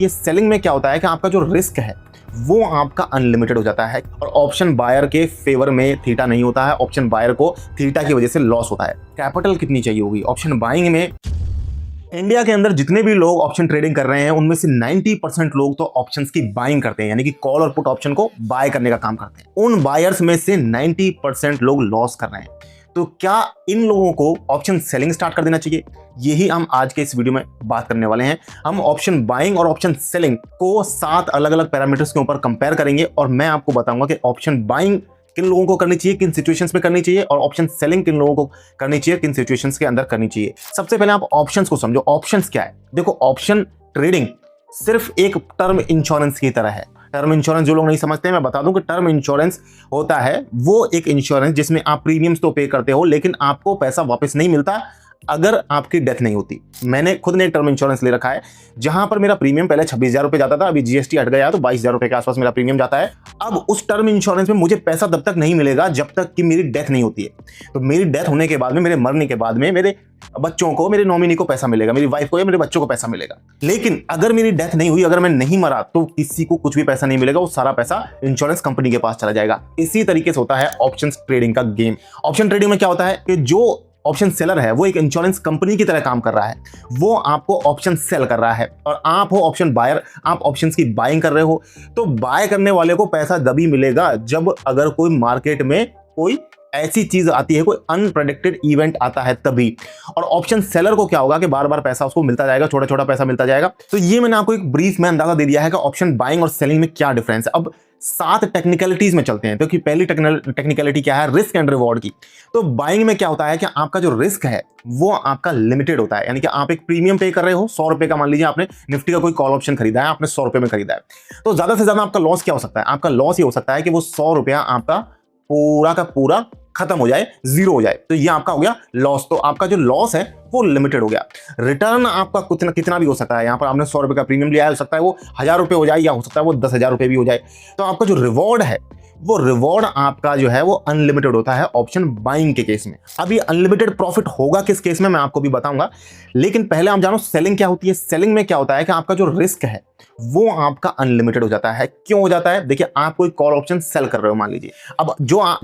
ये सेलिंग में क्या होता है कि आपका जो रिस्क है वो आपका अनलिमिटेड हो जाता है और ऑप्शन बायर के फेवर में थीटा नहीं होता है, ऑप्शन बायर को थीटा की वजह से लॉस होता है। कैपिटल कितनी चाहिए होगी ऑप्शन बाइंग में? इंडिया के अंदर जितने भी लोग ऑप्शन ट्रेडिंग कर रहे हैं उनमें से 90% लोग तो ऑप्शंस की बाइंग करते हैं, यानी कि कॉल और पुट ऑप्शन को बाय करने का काम करते हैं। उन बायर्स में से 90% लोग लॉस कर रहे हैं। तो क्या इन लोगों को ऑप्शन सेलिंग स्टार्ट कर देना चाहिए? यही हम आज के इस वीडियो में बात करने वाले हैं। हम ऑप्शन बाइंग और ऑप्शन सेलिंग को 7 अलग अलग पैरामीटर्स के ऊपर कंपेयर करेंगे और मैं आपको बताऊंगा कि ऑप्शन बाइंग किन लोगों को करनी चाहिए, किन सिचुएशंस में करनी चाहिए, और ऑप्शन सेलिंग किन लोगों को करनी चाहिए, किन सिचुएशंस के अंदर करनी चाहिए। सबसे पहले आप ऑप्शंस को समझो। ऑप्शंस क्या है? देखो, ऑप्शन ट्रेडिंग सिर्फ एक टर्म इंश्योरेंस की तरह है। टर्म इंश्योरेंस जो लोग नहीं समझते, मैं बता दूं कि टर्म इंश्योरेंस होता है वो एक इंश्योरेंस जिसमें आप प्रीमियम्स तो पे करते हो लेकिन आपको पैसा वापस नहीं मिलता अगर आपकी डेथ नहीं होती। मैंने खुद ने एक टर्म इंश्योरेंस ले रखा है जहां पर मेरा प्रीमियम पहले 26,000 रुपए जाता था, अभी जीएसटी हट गया तो 22,000 रुपए के आसपास मेरा प्रीमियम जाता है। अब उस टर्म इंश्योरेंस में मुझे पैसा तब तक नहीं मिलेगा जब तक कि मेरी डेथ नहीं होती है। तो मेरी डेथ होने के बाद में, मेरे मरने के बाद में मेरे बच्चों को, मेरे नॉमिनी को पैसा मिलेगा, मेरी वाइफ को या मेरे बच्चों को पैसा मिलेगा। लेकिन अगर मेरी डेथ नहीं हुई, अगर मैं नहीं मरा, तो किसी को कुछ भी पैसा नहीं मिलेगा, वो सारा पैसा इंश्योरेंस कंपनी के पास चला जाएगा। इसी तरीके से होता है ऑप्शन ट्रेडिंग का गेम। ऑप्शन ट्रेडिंग में क्या होता है कि जो ऑप्शन सेलर है वो एक इंश्योरेंस कंपनी की तरह काम कर रहा है, वो आपको ऑप्शन सेल कर रहा है और आप हो ऑप्शन बायर, आप ऑप्शंस की बाइंग कर रहे हो। तो बाय करने वाले को पैसा तभी मिलेगा जब अगर कोई मार्केट में कोई ऐसी चीज आती है, कोई अनप्रेडिक्टेड इवेंट आता है तभी। और ऑप्शन सेलर को क्या होगा कि बार बार पैसा उसको मिलता जाएगा, छोटा छोटा पैसा मिलता जाएगा। तो ये मैंने आपको एक ब्रीफ में अंदाजा दे दिया है कि ऑप्शन बाइंग और सेलिंग में क्या डिफरेंस है। अब 7 टेक्निकलिटीज में चलते हैं। तो कि पहली टेक्निकलिटी क्या है? रिस्क एंड रिवॉर्ड की। तो बाइंग में क्या होता है कि आपका जो रिस्क है वो आपका लिमिटेड होता है, यानी कि आप एक प्रीमियम पे कर रहे हो 100 रुपए का। मान लीजिए आपने निफ्टी का कोई कॉल ऑप्शन खरीदा है, आपने 100 रुपए में खरीदा है, तो ज्यादा से ज्यादा आपका लॉस क्या हो सकता है? आपका लॉस ये हो सकता है कि वो 100 रुपया आपका पूरा का पूरा खत्म हो जाए, जीरो हो जाए, तो ये आपका हो गया लॉस। तो आपका जो लॉस है वो लिमिटेड हो गया। रिटर्न आपका कितना भी हो सकता है। यहां पर आपने 100 रुपए का प्रीमियम लिया है, हो सकता है वो 1000 रुपए हो जाए या हो सकता है वो 10,000 रुपए भी हो जाए। तो आपका जो रिवॉर्ड है वो रिवॉर्ड आपका जो है वो अनलिमिटेड होता है ऑप्शन बाइंग के केस में। अब ये अनलिमिटेड प्रॉफिट होगा किस केस में, मैं आपको भी बताऊंगा, लेकिन पहले आप जानो सेलिंग क्या होती है। सेलिंग में क्या होता है कि आपका जो रिस्क है वो आपका अनलिमिटेड हो जाता है। क्यों हो जाता है? देखिए, आप कोई कॉल ऑप्शन सेल कर रहे हो, मान लीजिए। अब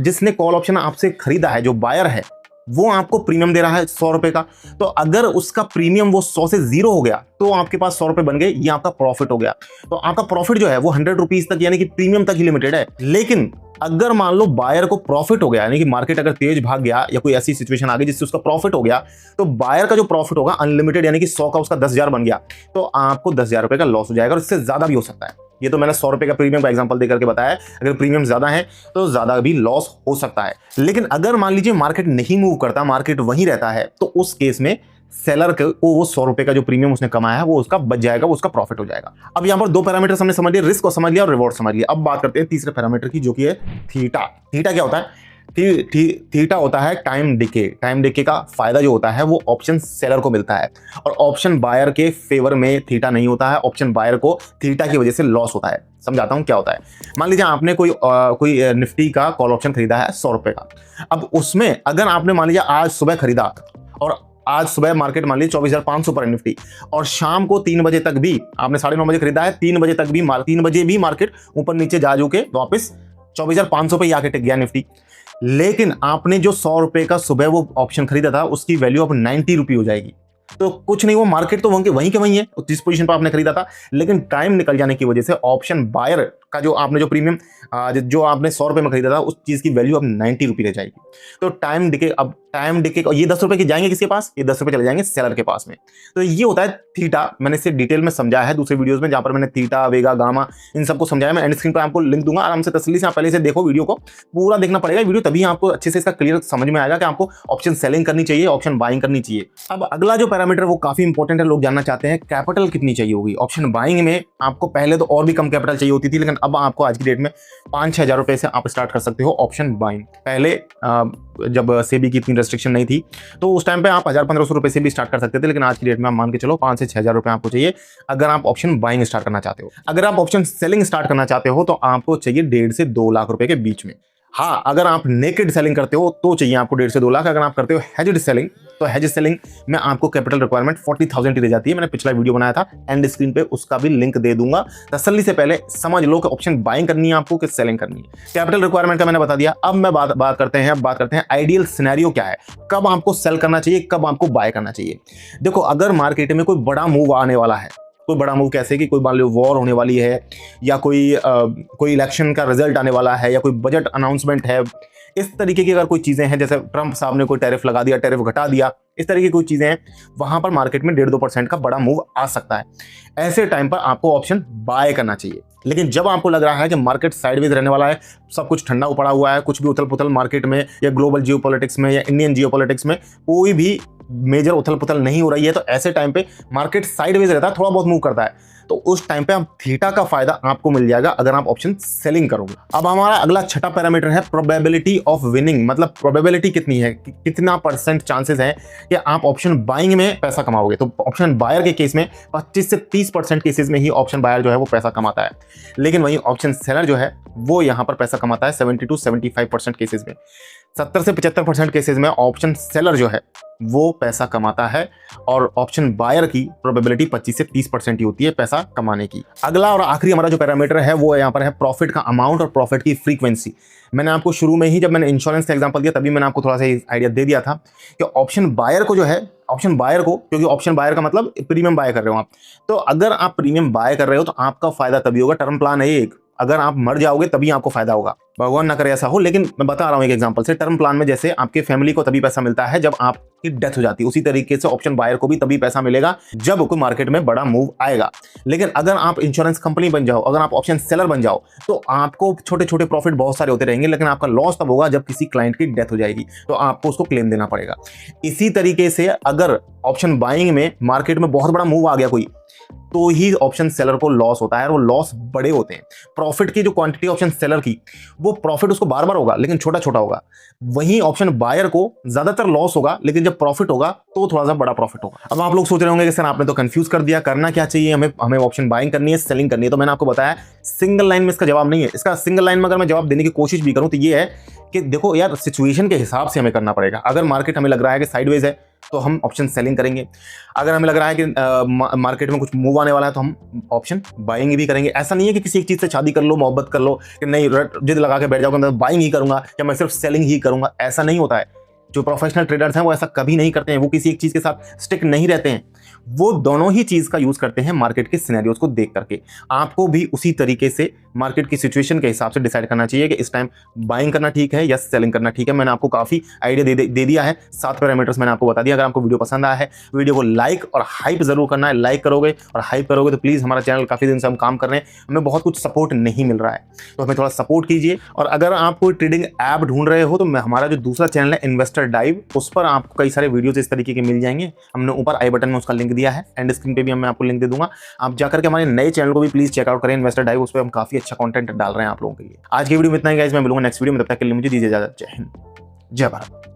जिसने कॉल ऑप्शन आपसे खरीदा है, जो बायर है, वो आपको प्रीमियम दे रहा है 100 रुपए का। तो अगर उसका प्रीमियम वो 100 से 0 हो गया तो आपके पास 100 रुपए बन गए, ये आपका प्रॉफिट हो गया। तो आपका प्रॉफिट जो है वो 100 रुपीज तक, यानी कि प्रीमियम तक ही लिमिटेड है। लेकिन अगर मान लो बायर को प्रॉफिट हो गया, यानी कि मार्केट अगर तेज भाग गया या कोई ऐसी सिचुएशन आ गई जिससे उसका प्रॉफिट हो गया, तो बायर का जो प्रॉफिट होगा अनलिमिटेड, यानी कि 100 का उसका 10,000 बन गया, तो आपको 10,000 रुपए का लॉस हो जाएगा और इससे ज्यादा भी हो सकता है। ये तो मैंने 100 रुपए का प्रीमियम का एग्जांपल देकर के बताया। अगर प्रीमियम ज्यादा है तो ज्यादा भी लॉस हो सकता है। लेकिन अगर मान लीजिए मार्केट नहीं मूव करता, मार्केट वहीं रहता है, तो उस केस में सेलर को वो 100 रुपए का जो प्रीमियम उसने कमाया है वो उसका बच जाएगा, वो उसका प्रॉफिट हो जाएगा। अब यहां पर 2 पैरामीटर हमने समझ लिया, रिस्क को समझ लिया और रिवॉर्ड समझ लिया। अब बात करते हैं तीसरे पैरामीटर की, जो कि है थीटा। थीटा क्या होता है? थीटा होता है टाइम डिके। टाइम डिके का फायदा जो होता है वो ऑप्शन सेलर को मिलता है और ऑप्शन बायर के फेवर में थीटा नहीं होता है। ऑप्शन बायर को थीटा की वजह से लॉस होता है। समझाता हूं क्या होता है। मान लीजिए आपने कोई निफ्टी का कॉल ऑप्शन खरीदा है 100 रुपए का। अब उसमें अगर आपने मान लीजिए आज सुबह खरीदा और आज सुबह मार्केट मान लीजिए 24,500 पर है निफ्टी, और शाम को 3 बजे तक भी आपने 9:30 बजे खरीदा है, 3 बजे तक भी 3 बजे भी मार्केट ऊपर नीचे जा के वापस 24,500 पे ही आके टिक गया निफ्टी। लेकिन आपने जो 100 रुपए का सुबह वो ऑप्शन खरीदा था उसकी वैल्यू अब 90 रुपये हो जाएगी। तो कुछ नहीं, वो मार्केट तो वहीं के वहीं है जिस पोजीशन पर आपने खरीदा था, लेकिन टाइम निकल जाने की वजह से ऑप्शन बायर का जो आपने जो प्रीमियम जो आपने 100 रुपए में खरीदा था उस चीज की वैल्यू अब 90 रुपये रह जाएगी। तो टाइम डिके, अब टाइम डिके, ये 10 रुपए के जाएंगे किसके पास? ये 10 रुपए चले जाएंगे सेलर के पास में। तो ये होता है थीटा। मैंने इसे डिटेल में समझाया है दूसरे वीडियोस में, जहां पर मैंने थीटा, वेगा, गामा इन सबको समझाया। मैं एंड स्क्रीन पर आपको लिंक दूंगा, आराम से तसल्ली से आप पहले से देखो, वीडियो को पूरा देखना पड़ेगा वीडियो, तभी आपको अच्छे से इसका क्लियर समझ में आएगा कि आपको ऑप्शन सेलिंग करनी चाहिए, ऑप्शन बाइंग करनी चाहिए। अब अगला जो पैरामीटर वो काफी इंपॉर्टेंट है, लोग जानना चाहते हैं कैपिटल कितनी चाहिए होगी। ऑप्शन बाइंग में आपको पहले तो और भी कम कैपिटल चाहिए होती थी, लेकिन अब आपको आज की डेट में 5-6 हजार रुपए से आप स्टार्ट कर सकते हो ऑप्शन बाइंग। पहले जब सेबी की इतनी रेस्ट्रिक्शन नहीं थी तो उस टाइम पे आप 1,000-1,500 रुपए से भी स्टार्ट कर सकते थे, लेकिन आज की डेट में आप मान के चलो 5 से 6 हजार रुपए आपको चाहिए अगर आप ऑप्शन बाइंग स्टार्ट करना चाहते हो। अगर आप ऑप्शन सेलिंग स्टार्ट करना चाहते हो तो आपको चाहिए 1.5 से 2 लाख रुपए के बीच में। हाँ, अगर आप नेकेड सेलिंग करते हो तो चाहिए आपको 1.5 से 2 लाख। अगर आप करते हो हेज्ड सेलिंग, तो हेज्ड सेलिंग में आपको कैपिटल रिक्वायरमेंट 40,000 की रह जाती है। मैंने पिछला वीडियो बनाया था, एंड स्क्रीन पे उसका भी लिंक दे दूंगा। तसल्ली से पहले समझ लो कि ऑप्शन बाइंग करनी है आपको कि सेलिंग करनी है। कैपिटल रिक्वायरमेंट का मैंने बता दिया। अब मैं बात करते हैं आइडियल सिनेरियो क्या है, कब आपको सेल करना चाहिए, कब आपको बाय करना चाहिए। देखो, अगर मार्केट में कोई बड़ा मूव आने वाला है, कोई बड़ा मूव कैसे कि कोई मान लो वॉर होने वाली है, या कोई इलेक्शन का रिजल्ट आने वाला है, या कोई बजट अनाउंसमेंट है, इस तरीके की अगर कोई चीज़ें हैं, जैसे ट्रंप साहब ने कोई टैरिफ लगा दिया, टैरिफ घटा दिया, इस तरीके की कोई चीज़ें हैं, वहां पर मार्केट में 1.5-2% का बड़ा मूव आ सकता है। ऐसे टाइम पर आपको ऑप्शन बाय करना चाहिए। लेकिन जब आपको लग रहा है कि मार्केट साइडवेज रहने वाला है, सब कुछ ठंडा पड़ा हुआ है, कुछ भी उथल पुथल मार्केट में या ग्लोबल जियोपॉलिटिक्स में या इंडियन जियोपॉलिटिक्स में कोई भी मेजर उथल पुथल नहीं हो रही है, तो ऐसे टाइम पे मार्केट साइडवेज रहता है, थोड़ा बहुत मूव करता है, तो उस टाइम पे आप थीटा का फायदा आपको मिल जाएगा अगर आप ऑप्शन सेलिंग करोगे। अब हमारा अगला छठा पैरामीटर है प्रोबेबिलिटी ऑफ विनिंग, मतलब प्रोबेबिलिटी कितनी है, कितना % चांसेस है कि आप ऑप्शन बाइंग में पैसा कमाओगे। तो ऑप्शन बायर के केस में 25 से 30% केसेस में ही ऑप्शन बायर जो है वो पैसा कमाता है, लेकिन वहीं ऑप्शन सेलर जो है वो यहां पर पैसा कमाता है 70 to 75% केसेस में। 70 से 75% केसेस में ऑप्शन सेलर जो है वो पैसा कमाता है, और ऑप्शन बायर की प्रोबेबिलिटी 25 से 30% ही होती है पैसा कमाने की। अगला और आखिरी हमारा जो पैरामीटर है वो यहाँ पर है प्रॉफिट का अमाउंट और प्रॉफिट की फ्रीक्वेंसी। मैंने आपको शुरू में ही जब मैंने इंश्योरेंस का एग्जांपल दिया तभी मैंने आपको थोड़ा सा आइडिया दे दिया था कि ऑप्शन बायर को जो है, ऑप्शन बायर को, क्योंकि ऑप्शन बायर का मतलब प्रीमियम बाय कर रहे हो आप, तो अगर आप प्रीमियम बाय कर रहे हो तो आपका फायदा तभी होगा। टर्म प्लान है एक, अगर आप मर जाओगे तभी आपको फायदा होगा, भगवान ना करे ऐसा हो, लेकिन मैं बता रहा हूं एक एग्जांपल से। टर्म प्लान में जैसे आपके फैमिली को तभी पैसा मिलता है जब आपकी डेथ हो जाती है, उसी तरीके से ऑप्शन बायर को भी तभी पैसा मिलेगा जब कोई मार्केट में बड़ा मूव आएगा। लेकिन अगर आप इंश्योरेंस कंपनी बन जाओ, अगर आप ऑप्शन सेलर बन जाओ, तो आपको छोटे छोटे प्रॉफिट बहुत सारे होते रहेंगे, लेकिन आपका लॉस तब होगा जब किसी क्लाइंट की डेथ हो जाएगी, तो आपको उसको क्लेम देना पड़ेगा। इसी तरीके से अगर ऑप्शन बाइंग में मार्केट में बहुत बड़ा मूव आ गया कोई, तो ही ऑप्शन सेलर को लॉस होता है, और वो लॉस बड़े होते हैं। प्रॉफिट की जो क्वांटिटी ऑप्शन सेलर की, वो प्रॉफिट उसको बार बार होगा लेकिन छोटा छोटा होगा। वहीं ऑप्शन बायर को ज्यादातर लॉस होगा, लेकिन जब प्रॉफिट होगा तो थोड़ा सा बड़ा प्रॉफिट होगा। अब आप लोग सोच रहे होंगे कि सर आपने तो कंफ्यूज कर दिया, करना क्या चाहिए, हमें ऑप्शन बाइंग करनी है, सेलिंग करनी है। तो मैंने आपको बताया सिंगल लाइन में इसका जवाब नहीं है। इसका सिंगल लाइन में अगर मैं जवाब देने की कोशिश भी करूं तो ये है कि देखो यार, सिचुएशन के हिसाब से हमें करना पड़ेगा। अगर मार्केट हमें लग रहा है कि साइडवेज है तो हम ऑप्शन सेलिंग करेंगे। अगर हमें लग रहा है कि मार्केट में कुछ मूव आने वाला है तो हम ऑप्शन बाइंग भी करेंगे। ऐसा नहीं है कि किसी एक चीज से शादी कर लो, मोहब्बत कर लो कि नहीं जिद लगा के बैठ जाओगे मैं बाइंग ही करूंगा या मैं सिर्फ सेलिंग ही करूंगा। ऐसा नहीं होता है। जो प्रोफेशनल ट्रेडर्स हैं वो ऐसा कभी नहीं करते हैं, वो किसी एक चीज के साथ स्टिक नहीं रहते हैं, वो दोनों ही चीज का यूज करते हैं मार्केट के सिनेरियोज को देख करके। आपको भी उसी तरीके से मार्केट की सिचुएशन के हिसाब से डिसाइड करना चाहिए कि इस टाइम बाइंग करना ठीक है या सेलिंग करना ठीक है। मैंने आपको काफी आइडिया दे दिया है, 7 पैरामीटर्स मैंने आपको बता दिया। अगर आपको वीडियो पसंद आया है, वीडियो को लाइक और हाइप जरूर करना है। लाइक करोगे और हाइप करोगे तो प्लीज, हमारा चैनल काफी दिन से हम काम कर रहे हैं, हमें बहुत कुछ सपोर्ट नहीं मिल रहा है, तो हमें थोड़ा सपोर्ट कीजिए। और अगर आप कोई ट्रेडिंग ऐप ढूंढ रहे हो तो हमारा जो दूसरा चैनल है इन्वेस्टर डाइव, उस पर आपको कई सारे वीडियोस इस तरीके के मिल जाएंगे। हमने ऊपर आई बटन में उसका लिंक दिया है, एंड स्क्रीन पे भी मैं आपको लिंक दे दूंगा। आप जाकर के हमारे नए चैनल को भी प्लीज चेकआउट करें, इन्वेस्टर डाइव, उस पर हम काफी अच्छा कंटेंट डाल रहे हैं आप लोगों के लिए। आज की वीडियो में इतना ही गाइस, मैं मिलूंगा नेक्स्ट वीडियो में, तब तक के लिए मुझे दीजिए इजाजत। जय हिंद, जय भारत।